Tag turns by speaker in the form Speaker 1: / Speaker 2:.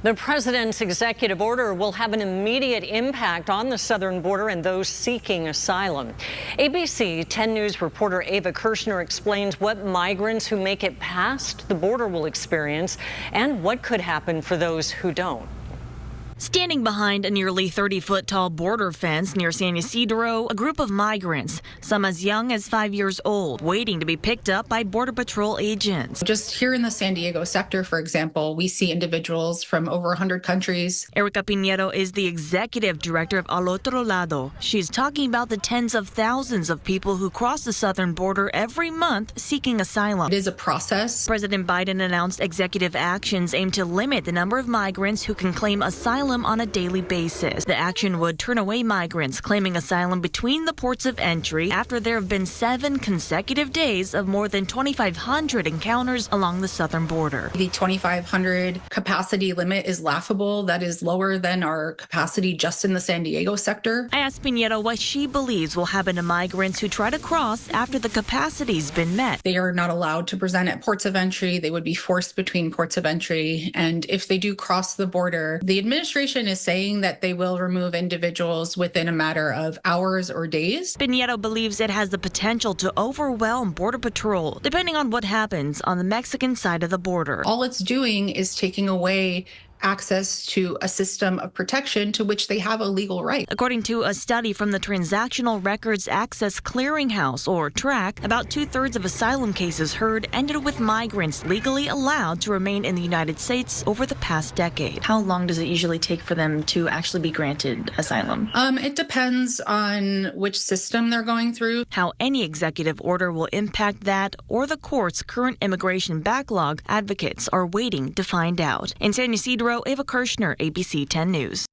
Speaker 1: The president's executive order will have an immediate impact on the southern border and those seeking asylum. ABC 10 News reporter Ava Kirshner explains what migrants who make it past the border will experience and what could happen for those who don't.
Speaker 2: Standing behind a nearly 30-foot-tall border fence near San Ysidro, a group of migrants, some as young as 5 years old, waiting to be picked up by Border Patrol agents.
Speaker 3: Just here in the San Diego sector, for example, we see individuals from over 100 countries.
Speaker 2: Erica Piñero is the executive director of Al Otro Lado. She's talking about the tens of thousands of people who cross the southern border every month seeking asylum.
Speaker 3: It is a process.
Speaker 2: President Biden announced executive actions aimed to limit the number of migrants who can claim asylum on a daily basis. The action would turn away migrants claiming asylum between the ports of entry after there have been 7 consecutive days of more than 2,500 encounters along the southern border.
Speaker 3: The 2,500 capacity limit is laughable. That is lower than our capacity just in the San Diego sector.
Speaker 2: I asked Piñero what she believes will happen to migrants who try to cross after the capacity's been met.
Speaker 3: They are not allowed to present at ports of entry. They would be forced between ports of entry. And if they do cross the border, the administration is saying that they will remove individuals within a matter of hours or days.
Speaker 2: Piñero believes it has the potential to overwhelm Border Patrol, depending on what happens on the Mexican side of the border.
Speaker 3: All it's doing is taking away access to a system of protection to which they have a legal right.
Speaker 2: According to a study from the Transactional Records Access Clearinghouse, or TRAC, about 2/3 of asylum cases heard ended with migrants legally allowed to remain in the United States over the past decade. How long does it usually take for them to actually be granted asylum?
Speaker 3: It depends on which system they're going through.
Speaker 2: How any executive order will impact that or the court's current immigration backlog, advocates are waiting to find out. In San Ysidro, Ava Kirshner, ABC 10 News.